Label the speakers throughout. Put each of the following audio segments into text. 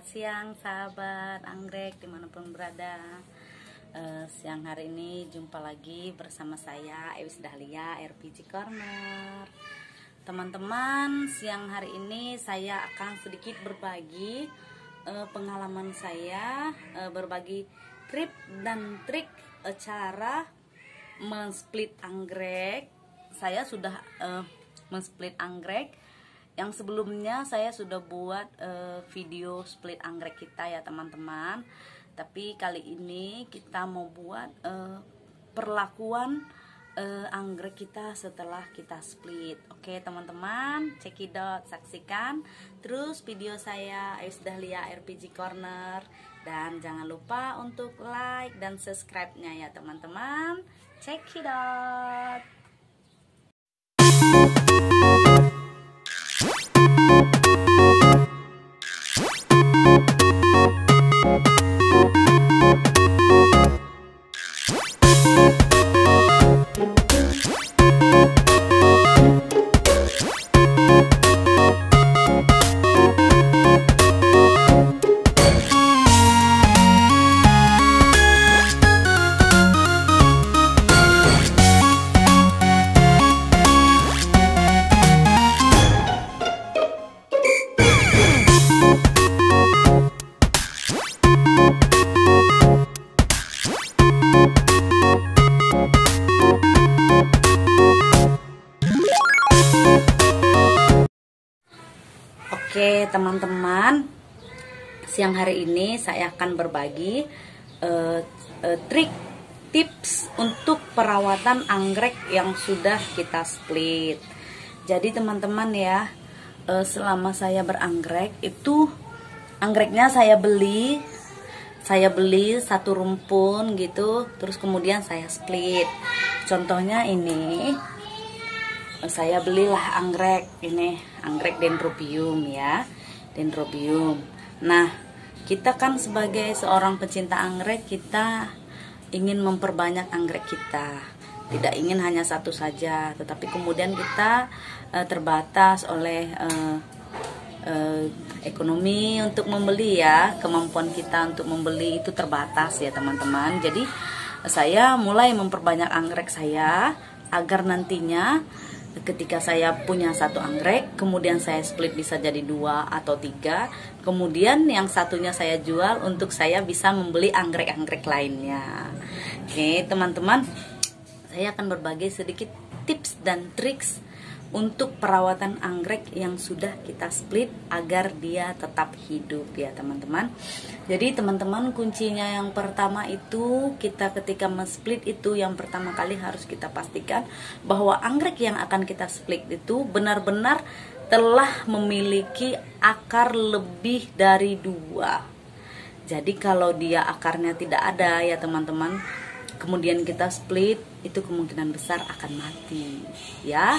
Speaker 1: siang sahabat anggrek dimanapun berada. Siang hari ini jumpa lagi bersama saya Ewis Dahlia RPG Corner. Teman-teman, siang hari ini saya akan sedikit berbagi pengalaman saya, berbagi tip dan trik cara men-split anggrek. Saya sudah men-split anggrek. Yang sebelumnya saya sudah buat video split anggrek kita ya teman-teman. Tapi kali ini kita mau buat perlakuan anggrek kita setelah kita split. Oke teman-teman, cekidot, saksikan terus video saya Ewis Dahlia RPG Corner. Dan jangan lupa untuk like dan subscribe-nya ya teman-teman. Cekidot. Oke teman-teman, siang hari ini saya akan berbagi trik tips untuk perawatan anggrek yang sudah kita split. Jadi teman-teman ya, selama saya beranggrek itu anggreknya saya beli satu rumpun gitu, terus kemudian saya split. Contohnya ini, saya belilah anggrek ini, anggrek dendrobium ya, dendrobium. Nah, kita kan sebagai seorang pecinta anggrek, kita ingin memperbanyak anggrek kita. Tidak ingin hanya satu saja, tetapi kemudian kita terbatas oleh ekonomi untuk membeli ya, kemampuan kita untuk membeli itu terbatas ya teman-teman. Jadi saya mulai memperbanyak anggrek saya agar nantinya ketika saya punya satu anggrek, kemudian saya split bisa jadi 2 atau 3, kemudian yang satunya saya jual untuk saya bisa membeli anggrek-anggrek lainnya. Oke teman-teman, saya akan berbagi sedikit tips dan triks untuk perawatan anggrek yang sudah kita split agar dia tetap hidup ya teman-teman. Jadi teman-teman, kuncinya yang pertama itu, kita ketika men-split itu yang pertama kali harus kita pastikan bahwa anggrek yang akan kita split itu benar-benar telah memiliki akar lebih dari 2. Jadi kalau dia akarnya tidak ada ya teman-teman, kemudian kita split, itu kemungkinan besar akan mati ya.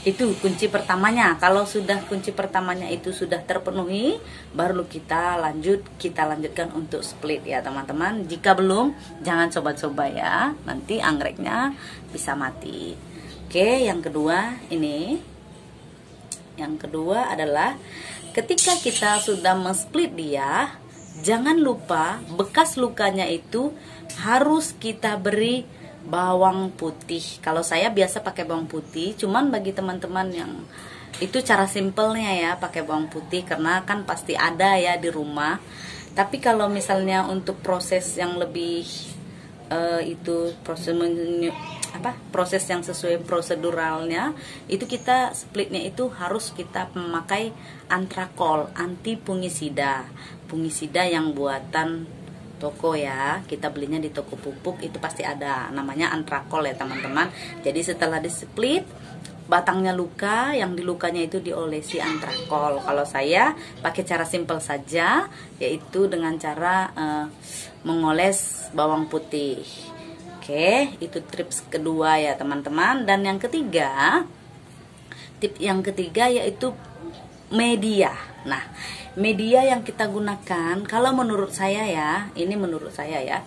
Speaker 1: Itu kunci pertamanya. Kalau sudah kunci pertamanya itu sudah terpenuhi, baru kita lanjutkan untuk split ya teman-teman. Jika belum, jangan coba-coba ya, nanti anggreknya bisa mati. Oke, yang kedua ini, yang kedua adalah ketika kita sudah men-split dia, jangan lupa bekas lukanya itu harus kita beri bawang putih. Kalau saya biasa pakai bawang putih, cuman bagi teman-teman yang itu cara simpelnya ya, pakai bawang putih karena kan pasti ada ya di rumah. Tapi kalau misalnya untuk proses yang lebih itu proses yang sesuai proseduralnya, itu kita splitnya itu harus kita memakai antrakol, anti fungisida yang buatan toko ya, kita belinya di toko pupuk itu pasti ada, namanya antrakol ya teman-teman. Jadi setelah di split, batangnya luka, yang di lukanya itu diolesi antrakol. Kalau saya pakai cara simpel saja, yaitu dengan cara mengoles bawang putih. Oke, itu tips kedua ya teman-teman. Dan yang ketiga, tip yang ketiga yaitu media. Nah, media yang kita gunakan, kalau menurut saya ya, ini menurut saya ya,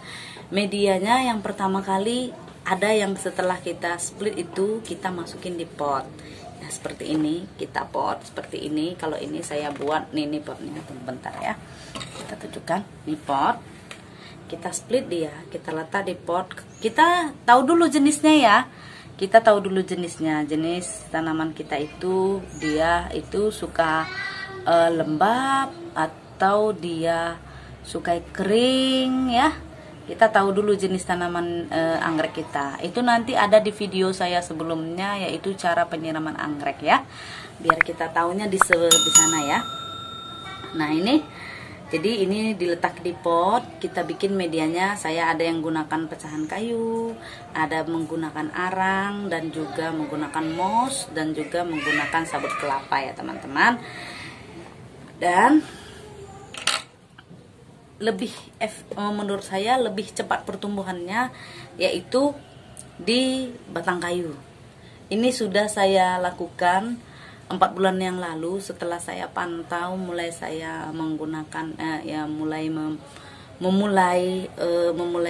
Speaker 1: medianya yang pertama kali ada yang setelah kita split itu kita masukin di pot Nah, seperti ini kita pot seperti ini. Kalau ini saya buat nih potnya, bentar ya, kita tunjukkan nih pot. Kita split dia, kita letak di pot. Kita tahu dulu jenisnya ya. Kita tahu dulu jenisnya. Jenis tanaman kita itu dia itu suka lembab atau dia suka kering ya. Kita tahu dulu jenis tanaman anggrek kita. Itu nanti ada di video saya sebelumnya, yaitu cara penyiraman anggrek ya. Biar kita tahunya di sana ya. Nah ini, jadi ini diletak di pot. Kita bikin medianya. Saya ada yang gunakan pecahan kayu, ada menggunakan arang, dan juga menggunakan moss, dan juga menggunakan sabut kelapa ya teman-teman. Dan lebih menurut saya lebih cepat pertumbuhannya yaitu di batang kayu. Ini sudah saya lakukan 4 bulan yang lalu. Setelah saya pantau, mulai saya menggunakan memulai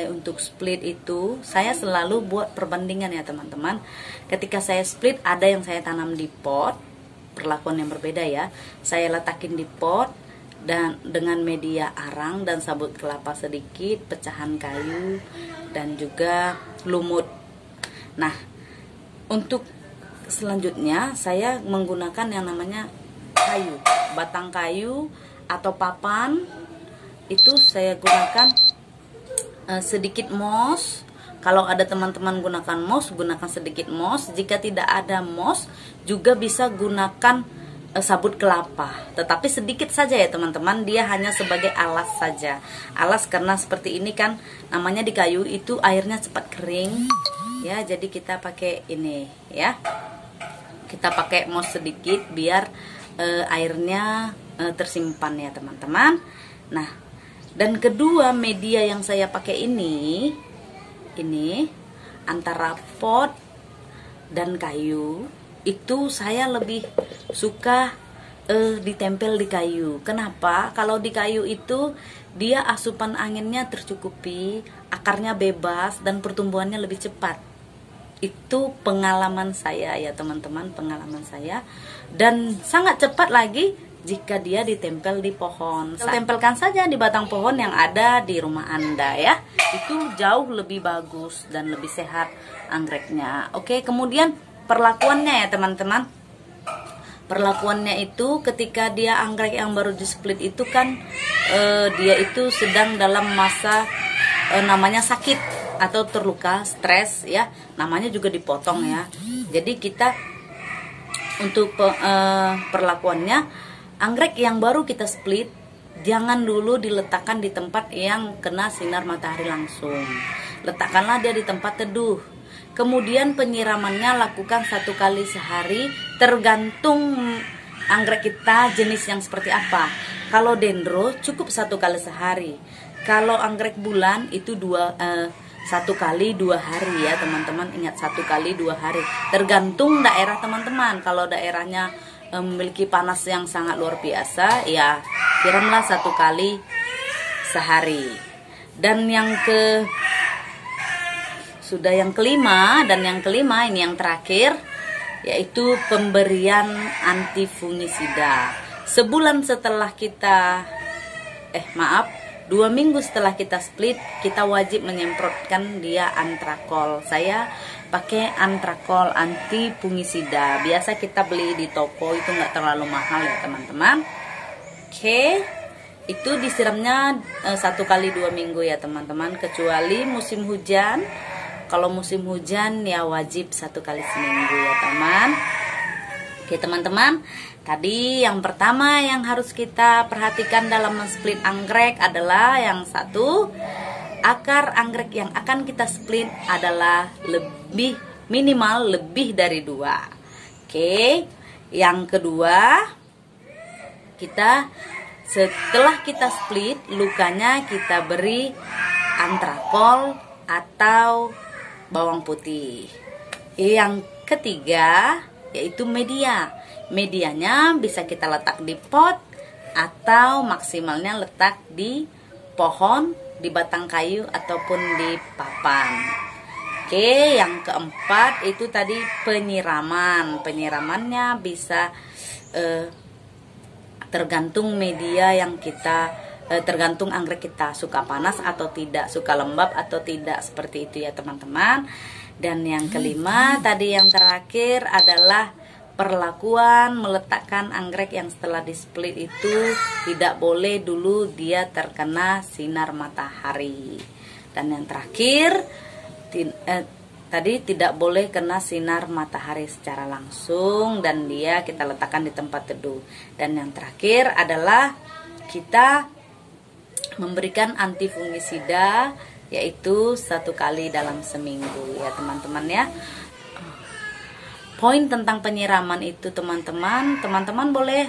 Speaker 1: untuk split itu, saya selalu buat perbandingan ya teman-teman. Ketika saya split, ada yang saya tanam di pot, perlakuan yang berbeda ya. Saya letakin di pot dan dengan media arang dan sabut kelapa sedikit, pecahan kayu, dan juga lumut. Nah, untuk selanjutnya saya menggunakan yang namanya kayu, batang kayu atau papan. Itu saya gunakan sedikit moss. Kalau ada teman-teman gunakan moss, gunakan sedikit moss. Jika tidak ada moss, juga bisa gunakan sabut kelapa, tetapi sedikit saja ya teman-teman. Dia hanya sebagai alas saja. Alas karena seperti ini kan namanya di kayu itu airnya cepat kering ya. Jadi kita pakai ini ya. Kita pakai moss sedikit biar airnya tersimpan ya teman-teman. Nah, dan kedua media yang saya pakai ini antara pot dan kayu. Itu saya lebih suka ditempel di kayu. Kenapa? Kalau di kayu itu dia asupan anginnya tercukupi, akarnya bebas, dan pertumbuhannya lebih cepat. Itu pengalaman saya ya teman-teman, pengalaman saya. Dan sangat cepat lagi jika dia ditempel di pohon. Tempelkan saja di batang pohon yang ada di rumah Anda ya. Itu jauh lebih bagus dan lebih sehat anggreknya. Oke, kemudian perlakuannya ya teman-teman. Perlakuannya itu ketika dia anggrek yang baru di split itu kan dia itu sedang dalam masa namanya sakit atau terluka, stres ya. Namanya juga dipotong ya. Jadi kita untuk perlakuannya, anggrek yang baru kita split jangan dulu diletakkan di tempat yang kena sinar matahari langsung. Letakkanlah dia di tempat teduh. Kemudian penyiramannya lakukan 1 kali sehari, tergantung anggrek kita jenis yang seperti apa. Kalau dendro cukup 1 kali sehari. Kalau anggrek bulan itu 1 kali 2 hari ya teman-teman. Ingat 1 kali 2 hari. Tergantung daerah teman-teman. Kalau daerahnya memiliki panas yang sangat luar biasa, ya siramlah 1 kali sehari. Dan yang kelima ini yang terakhir, yaitu pemberian antifungisida. Sebulan setelah kita 2 minggu setelah kita split, kita wajib menyemprotkan dia antrakol. Saya pakai antrakol antifungisida. Biasa kita beli di toko, itu nggak terlalu mahal ya teman-teman. Oke, itu disiramnya 1 kali 2 minggu ya teman-teman, kecuali musim hujan. Kalau musim hujan ya wajib 1 kali seminggu ya teman. Oke teman-teman, tadi yang pertama yang harus kita perhatikan dalam men-split anggrek adalah yang satu, akar anggrek yang akan kita split adalah minimal lebih dari 2. Oke, yang kedua, setelah kita split, lukanya kita beri antrakol atau bawang putih. Yang ketiga yaitu media. Medianya bisa kita letak di pot atau maksimalnya letak di pohon, di batang kayu ataupun di papan. Oke, yang keempat itu tadi penyiraman. Penyiramannya bisa tergantung media yang kita, tergantung anggrek kita suka panas atau tidak, suka lembab atau tidak, seperti itu ya teman-teman. Dan yang kelima tadi yang terakhir adalah perlakuan meletakkan anggrek yang setelah di split itu tidak boleh dulu dia terkena sinar matahari. Dan yang terakhir tadi tidak boleh kena sinar matahari secara langsung dan dia kita letakkan di tempat teduh. Dan yang terakhir adalah kita memberikan antifungisida, yaitu 1 kali dalam seminggu ya teman-teman ya. Poin tentang penyiraman itu teman-teman boleh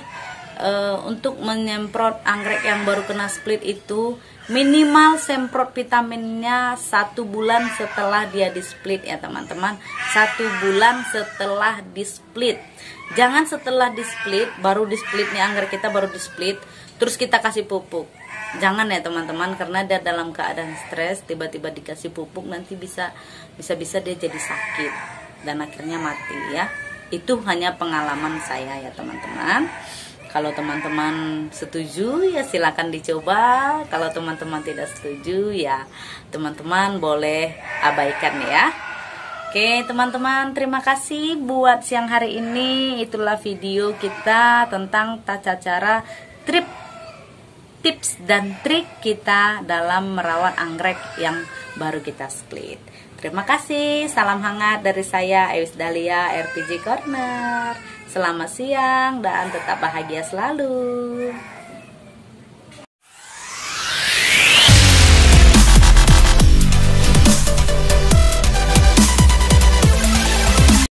Speaker 1: untuk menyemprot anggrek yang baru kena split itu minimal semprot vitaminnya 1 bulan setelah dia di split ya teman-teman. 1 bulan setelah di split. Jangan setelah di split, baru di splitnya anggrek kita baru di split terus kita kasih pupuk. Jangan ya teman-teman, karena dia dalam keadaan stres tiba-tiba dikasih pupuk nanti bisa dia jadi sakit dan akhirnya mati ya. Itu hanya pengalaman saya ya teman-teman. Kalau teman-teman setuju ya silakan dicoba. Kalau teman-teman tidak setuju ya teman-teman boleh abaikan ya. Oke teman-teman, terima kasih buat siang hari ini. Itulah video kita tentang tata cara tips dan trik kita dalam merawat anggrek yang baru kita split. Terima kasih, salam hangat dari saya Ewis Dahlia RPG Corner. Selamat siang dan tetap bahagia selalu.